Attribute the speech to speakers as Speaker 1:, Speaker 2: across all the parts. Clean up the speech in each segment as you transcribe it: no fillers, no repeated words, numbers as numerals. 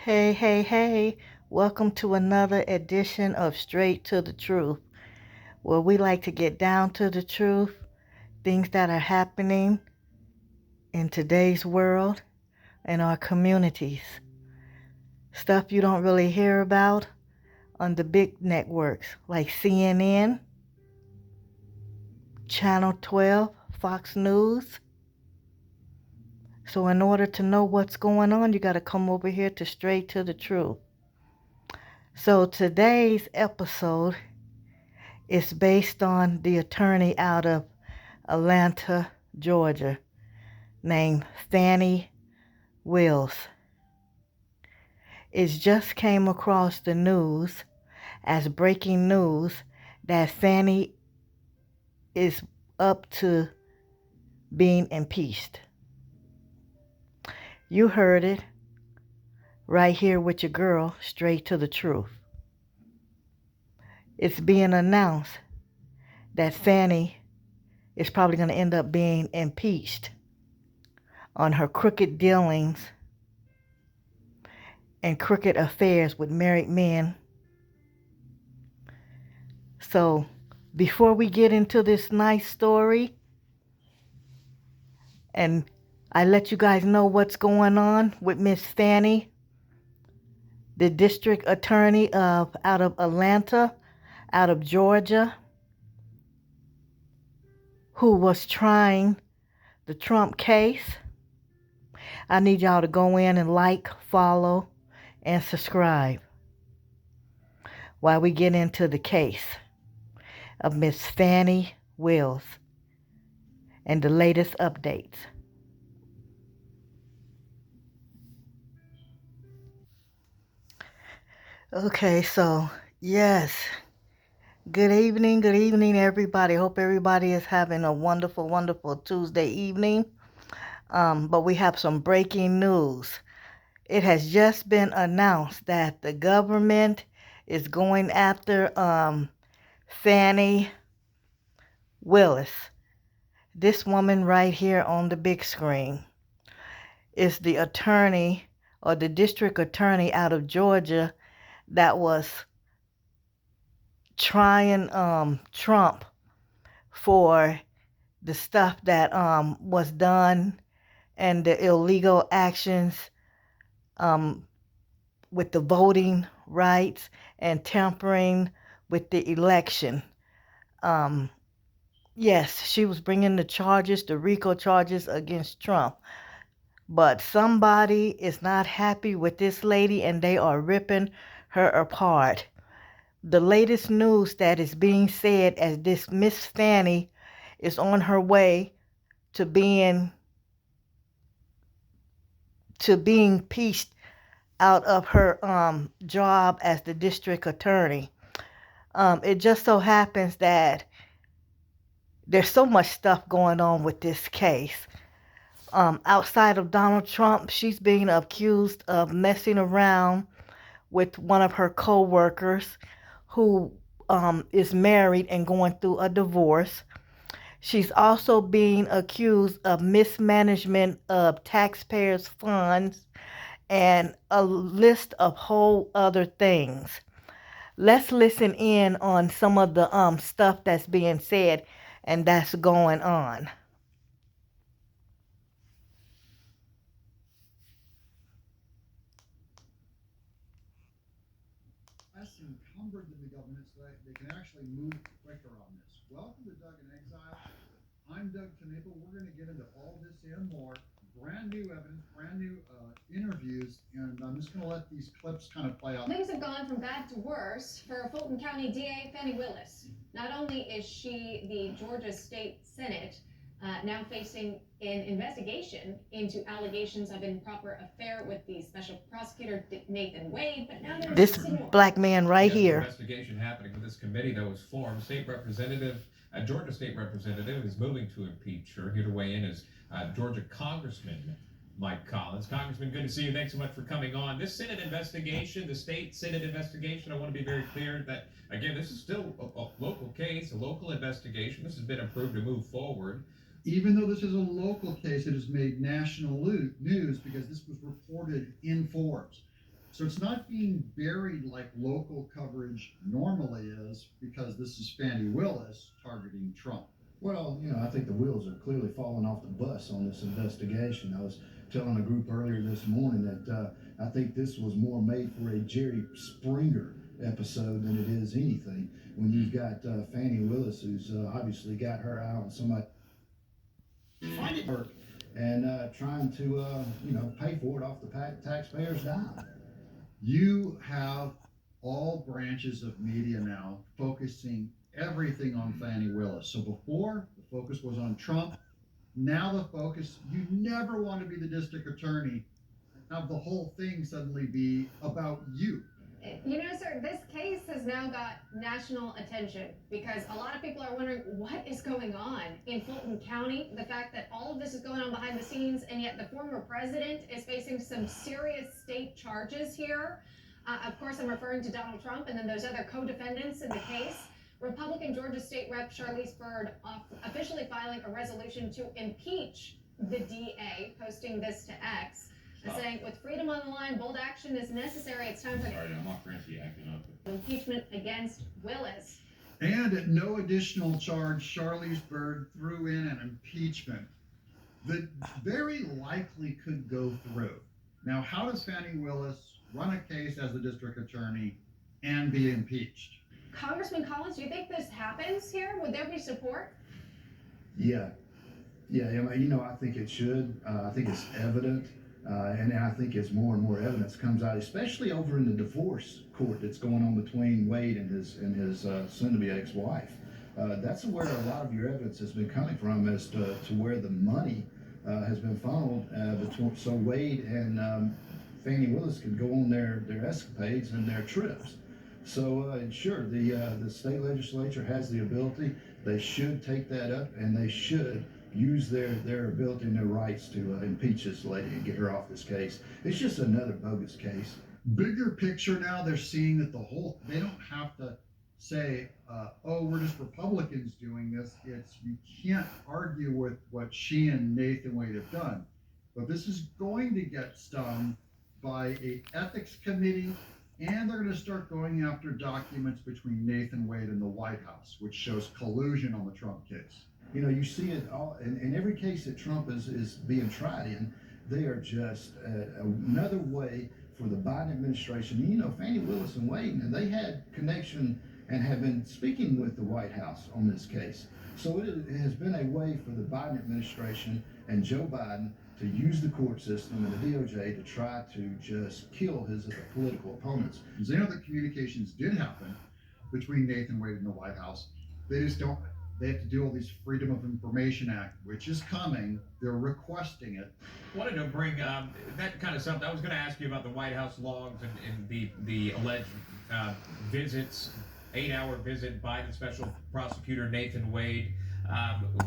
Speaker 1: Hey, hey, hey, welcome to another edition of Straight to the Truth, where we like to get down to the truth, things that are happening in today's world and our communities. Stuff you don't really hear about on the big networks like CNN, Channel 12, Fox News. So in order to know what's going on, you got to come over here to Straight to the Truth. So today's episode is based on the attorney out of Atlanta, Georgia, named Fannie Wills. It just came across the news as breaking news that Fannie is up to being impeached. You heard it right here with your girl, Straight to the Truth. It's being announced that Fannie is probably going to end up being impeached on her crooked dealings and crooked affairs with married men. So before we get into this nice story and I let you guys know what's going on with Miss Fannie, the district attorney out of Atlanta, out of Georgia, who was trying the Trump case, I need y'all to go in and like, follow, and subscribe while we get into the case of Miss Fannie Wills and the latest updates. Okay, so yes, good evening, everybody. Hope everybody is having a wonderful, wonderful Tuesday evening. But we have some breaking news. It has just been announced that the government is going after Fannie Willis. This woman right here on the big screen is the attorney or the district attorney out of Georgia that was trying Trump for the stuff that was done and the illegal actions with the voting rights and tampering with the election. Yes, she was bringing the charges, the RICO charges against Trump. But somebody is not happy with this lady and they are ripping her apart. The latest news that is being said as this Miss Fannie is on her way to being impeached out of her job as the district attorney. It just so happens that there's so much stuff going on with this case. Outside of Donald Trump, she's being accused of messing around with one of her co-workers who is married and going through a divorce. She's also being accused of mismanagement of taxpayers' funds and a list of whole other things. Let's listen in on some of the stuff that's being said and that's going on.
Speaker 2: Less encumbered than the government so that they can actually move quicker on this. Welcome to Doug in Exile. I'm Doug Knaple. We're going to get into all this and more. Brand new evidence, brand new interviews, and I'm just going to let these clips kind of play out.
Speaker 3: Things have gone from bad to worse for Fulton County DA Fannie Willis. Not only is she the Georgia State Senate now facing an investigation into allegations of improper affair with the special prosecutor Nathan Wade, but now there's
Speaker 1: This
Speaker 3: some more.
Speaker 1: black man right
Speaker 4: Yes,
Speaker 1: here.
Speaker 4: investigation happening with this committee that was formed. A Georgia state representative is moving to impeach her. Here to weigh in is Georgia Congressman Mike Collins. Congressman, good to see you. Thanks so much for coming on. This Senate investigation, the state Senate investigation, I want to be very clear that, again, this is still a local case, a local investigation. This has been approved to move forward.
Speaker 2: Even though this is a local case, it has made national news because this was reported in Forbes. So it's not being buried like local coverage normally is because this is Fannie Willis targeting Trump.
Speaker 5: Well, I think the wheels are clearly falling off the bus on this investigation. I was telling a group earlier this morning that I think this was more made for a Jerry Springer episode than it is anything. When you've got Fannie Willis, who's obviously got her eye on somebody finding her and trying to, pay for it off the taxpayers' dime.
Speaker 2: You have all branches of media now focusing everything on Fannie Willis. So before, the focus was on Trump. Now the focus, you never want to be the district attorney and have the whole thing suddenly be about you.
Speaker 3: You know, sir, this case has now got national attention because a lot of people are wondering what is going on in Fulton County. The fact that all of this is going on behind the scenes, and yet the former president is facing some serious state charges here. Of course, I'm referring to Donald Trump and then those other co-defendants in the case. Republican Georgia State Rep Charlize Byrd officially filing a resolution to impeach the DA, posting this to X. Saying, with freedom on the line, bold action is necessary. It's time for
Speaker 6: I'm not Francie acting up.
Speaker 3: impeachment against Willis.
Speaker 2: And at no additional charge, Charlize Byrd threw in an impeachment that very likely could go through. Now, how does Fannie Willis run a case as the district attorney and be impeached?
Speaker 3: Congressman Collins, do you think this happens here? Would there be support?
Speaker 5: Yeah, I think it should. I think it's evident. And I think as more and more evidence comes out, especially over in the divorce court that's going on between Wade and his soon-to-be ex-wife, that's where a lot of your evidence has been coming from as to where the money has been funneled between, so Wade and Fannie Willis can go on their escapades and their trips. So sure, the state legislature has the ability. They should take that up, and they should use their ability and their rights to impeach this lady and get her off this case. It's just another bogus case.
Speaker 2: Bigger picture now, they're seeing that they don't have to say, we're just Republicans doing this. It's, you can't argue with what she and Nathan Wade have done. But this is going to get stung by a ethics committee, and they're going to start going after documents between Nathan Wade and the White House, which shows collusion on the Trump case.
Speaker 5: You see it all in every case that Trump is being tried in. They are just another way for the Biden administration. Fannie Willis and Wade, and they had connection and have been speaking with the White House on this case. So it has been a way for the Biden administration and Joe Biden to use the court system and the DOJ to try to just kill his political opponents.
Speaker 2: They know that communications did happen between Nathan Wade and the White House. They just don't. They have to do all these Freedom of Information Act, which is coming. They're requesting it.
Speaker 4: Wanted to bring that kind of stuff. I was going to ask you about the White House logs and the alleged visits, 8-hour visit by the special prosecutor Nathan Wade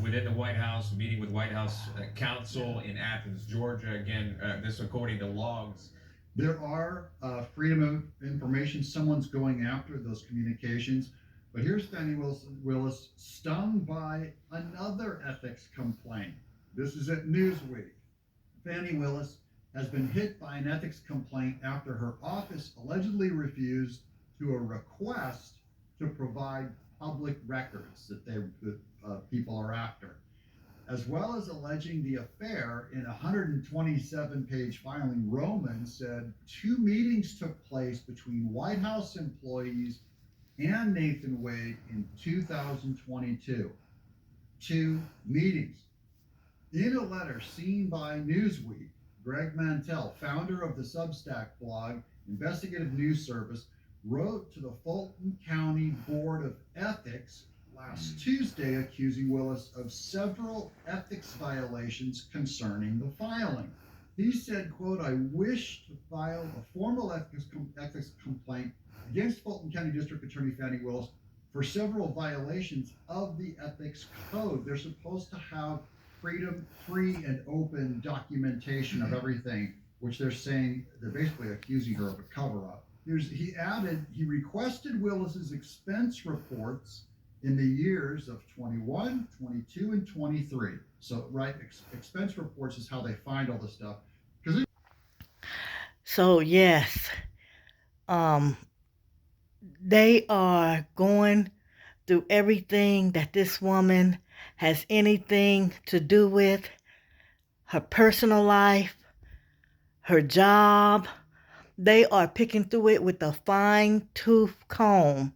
Speaker 4: within the White House, meeting with White House counsel in Athens, Georgia. Again, this according to logs.
Speaker 2: There are Freedom of Information. Someone's going after those communications. But here's Fannie Willis stung by another ethics complaint. This is at Newsweek. Fannie Willis has been hit by an ethics complaint after her office allegedly refused to a request to provide public records that people are after, as well as alleging the affair in a 127-page filing. Roman said 2 meetings took place between White House employees and Nathan Wade in 2022. 2 meetings. In a letter seen by Newsweek, Greg Mantell, founder of the Substack blog Investigative News Service, wrote to the Fulton County Board of Ethics last Tuesday accusing Willis of several ethics violations concerning the filing. He said, quote, "I wish to file a formal ethics complaint against Fulton County District Attorney Fannie Willis for several violations of the ethics code." They're supposed to have freedom, free and open documentation of everything, which they're saying, they're basically accusing her of a cover-up. He added, he requested Willis's expense reports in the years of 21, 22, and 23. So, right, expense reports is how they find all this stuff.
Speaker 1: So yes, Um, they are going through everything that this woman has anything to do with, her personal life, her job. They are picking through it with a fine-tooth comb.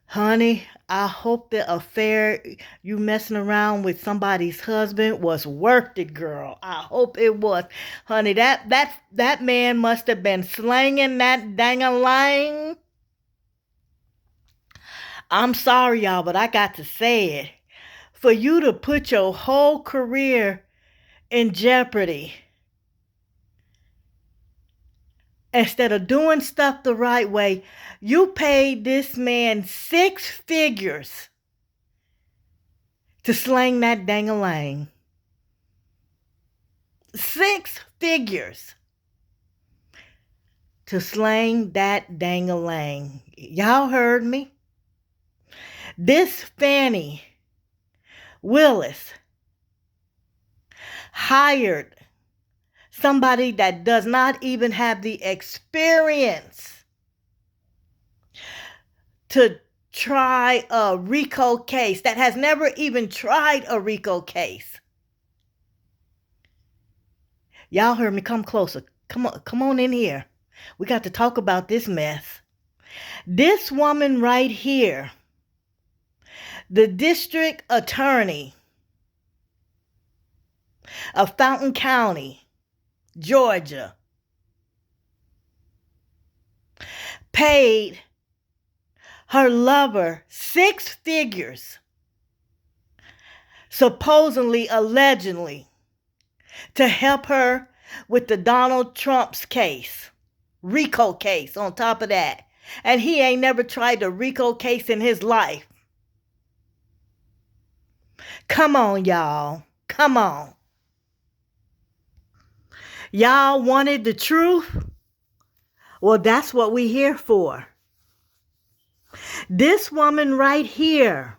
Speaker 1: Honey, I hope the affair you messing around with somebody's husband was worth it, girl. I hope it was. Honey, that man must have been slanging that dang-a-lang. I'm sorry, y'all, but I got to say it. For you to put your whole career in jeopardy instead of doing stuff the right way, you paid this man 6 figures to slang that dang-a-lang. 6 figures to slang that dang-a-lang. Y'all heard me? This Fannie Willis hired somebody that does not even have the experience to try a RICO case, that has never even tried a RICO case. Y'all heard me. Come closer. Come on in here. We got to talk about this mess. This woman right here, the district attorney of Fountain County, Georgia, paid her lover 6 figures, supposedly, allegedly, to help her with the Donald Trump's case, RICO case on top of that. And he ain't never tried a RICO case in his life. Come on, y'all. Come on. Y'all wanted the truth? Well, that's what we here for. This woman right here,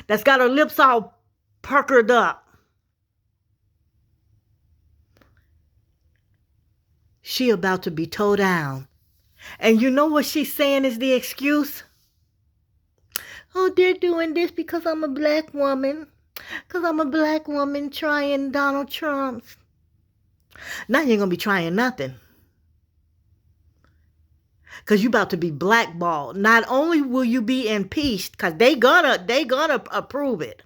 Speaker 1: that's got her lips all puckered up, she about to be towed down. And you know what she's saying is the excuse? Oh, they're doing this because I'm a black woman. Because I'm a black woman trying Donald Trump's. Now you ain't going to be trying nothing. Because you about to be blackballed. Not only will you be impeached, because they gonna approve it.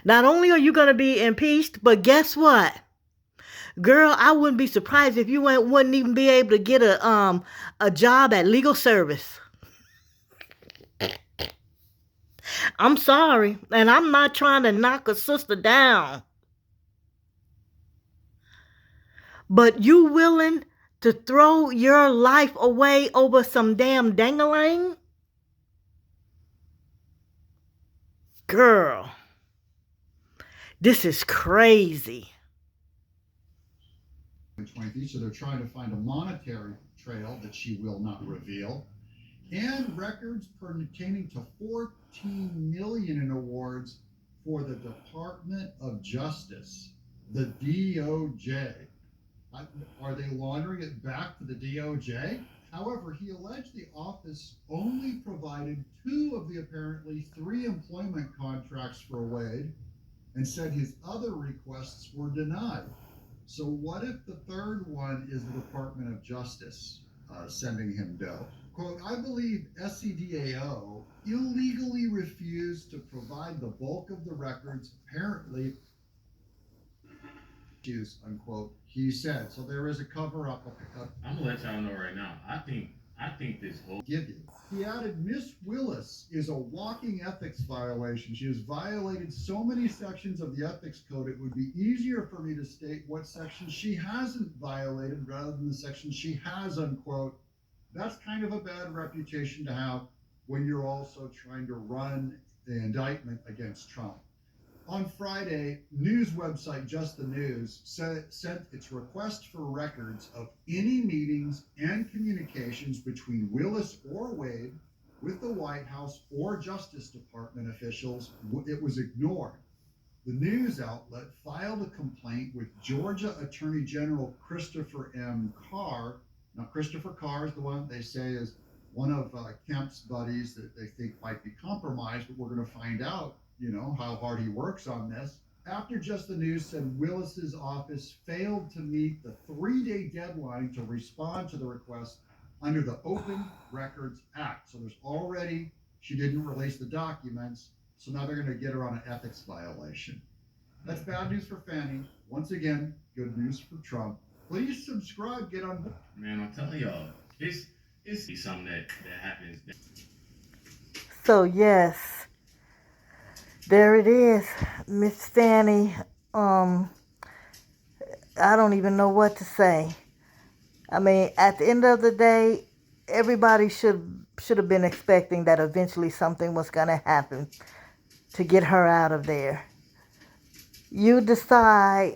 Speaker 1: Not only are you going to be impeached, but guess what? Girl, I wouldn't be surprised if you wouldn't even be able to get a job at legal service. I'm sorry, and I'm not trying to knock a sister down. But you willing to throw your life away over some damn dang-a-lang? Girl, this is crazy.
Speaker 2: So they're trying to find a monetary trail that she will not reveal, and records pertaining to $14 million in awards for the Department of Justice, the DOJ. Are they laundering it back to the DOJ? However, he alleged the office only provided 2 of the apparently 3 employment contracts for Wade, and said his other requests were denied. So what if the third one is the Department of Justice sending him dough? Quote, I believe SCDAO illegally refused to provide the bulk of the records apparently, unquote, he said. So there is a cover-up.
Speaker 6: I'm gonna let y'all know right now. I think this whole
Speaker 2: Give you. He added, Miss Willis is a walking ethics violation. She has violated so many sections of the ethics code, it would be easier for me to state what sections she hasn't violated rather than the sections she has, unquote. That's kind of a bad reputation to have when you're also trying to run the indictment against Trump. On Friday, news website Just the News sent its request for records of any meetings and communications between Willis or Wade with the White House or Justice Department officials. It was ignored. The news outlet filed a complaint with Georgia Attorney General Christopher M. Carr. Now, Christopher Carr is the one they say is one of Kemp's buddies that they think might be compromised, but we're going to find out, how hard he works on this. After just the news said Willis's office failed to meet the 3-day deadline to respond to the request under the Open Records Act. So she didn't release the documents, so now they're going to get her on an ethics violation. That's bad news for Fannie. Once again, good news for Trump. Please subscribe, get on board.
Speaker 6: Man, I'm telling y'all, it's something that happens.
Speaker 1: So yes, there it is, Miss Fannie. I don't even know what to say. I mean, at the end of the day, everybody should have been expecting that eventually something was going to happen to get her out of there. You decide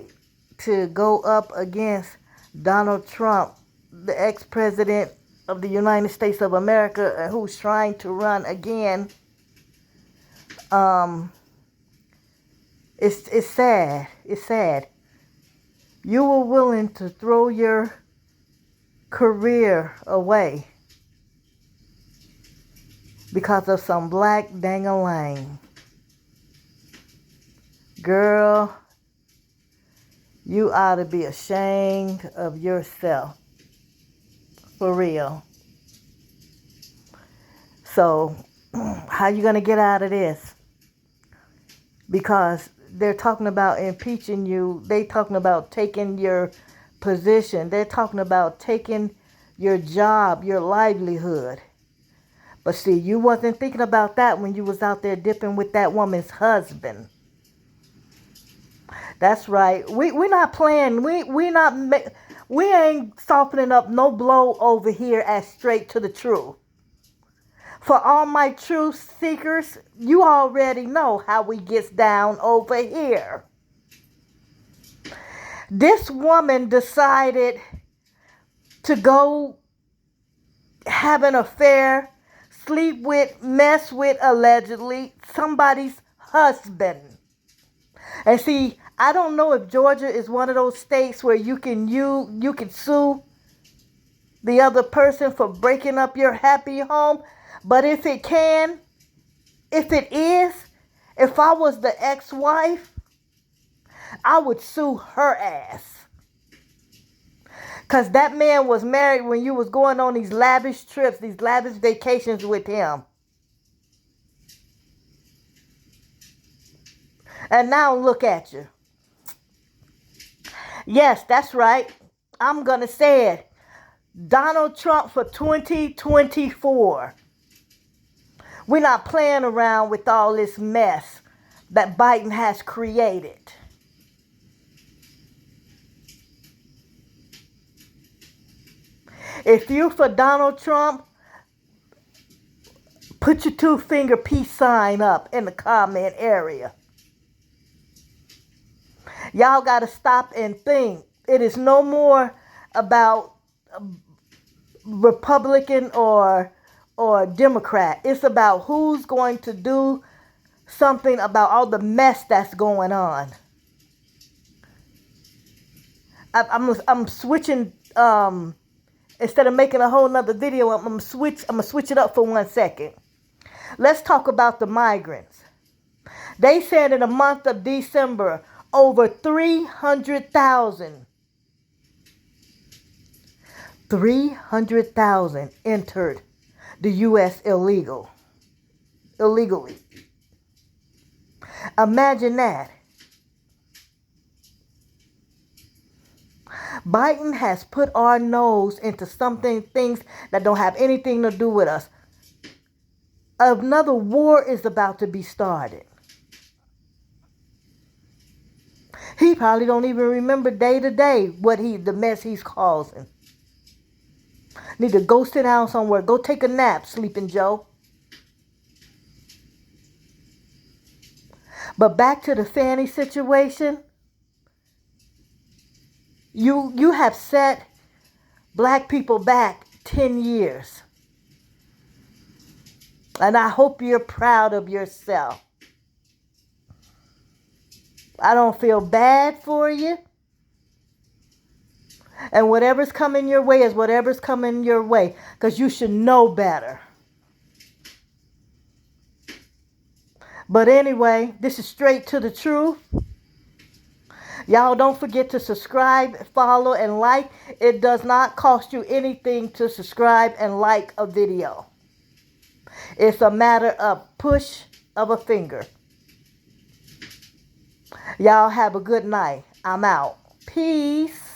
Speaker 1: to go up against Donald Trump, the ex-president of the United States of America, who's trying to run again. It's sad. It's sad. You were willing to throw your career away because of some black dang-a-lang. Girl, you ought to be ashamed of yourself. For real. So, how you going to get out of this? Because they're talking about impeaching you. They're talking about taking your position. They're talking about taking your job, your livelihood. But see, you wasn't thinking about that when you was out there dipping with that woman's husband. That's right. We're not playing. We ain't softening up no blow over here as straight to the truth. For all my truth seekers, you already know how we gets down over here. This woman decided to go have an affair, sleep with, mess with, allegedly, somebody's husband. And see, I don't know if Georgia is one of those states where you can sue the other person for breaking up your happy home. But if it is, if I was the ex-wife, I would sue her ass. Because that man was married when you was going on these lavish trips, these lavish vacations with him. And now look at you. Yes, that's right. I'm going to say it. Donald Trump for 2024. We're not playing around with all this mess that Biden has created. If you're for Donald Trump, put your 2-finger peace sign up in the comment area. Y'all got to stop and think. It is no more about Republican or Democrat. It's about who's going to do something about all the mess that's going on. I'm switching. Instead of making a whole nother video, I'm gonna switch it up for 1 second. Let's talk about the migrants. They said in the month of December, over 300,000 entered the U.S. illegally. Imagine that. Biden has put our nose into things that don't have anything to do with us. Another war is about to be started. He probably don't even remember day to day the mess he's causing. Need to go sit down somewhere. Go take a nap, Sleeping Joe. But back to the Fannie situation. You have set black people back 10 years. And I hope you're proud of yourself. I don't feel bad for you. And whatever's coming your way is whatever's coming your way, because you should know better. But anyway, this is straight to the truth. Y'all don't forget to subscribe, follow, and like. It does not cost you anything to subscribe and like a video. It's a matter of push of a finger. Y'all have a good night. I'm out. Peace.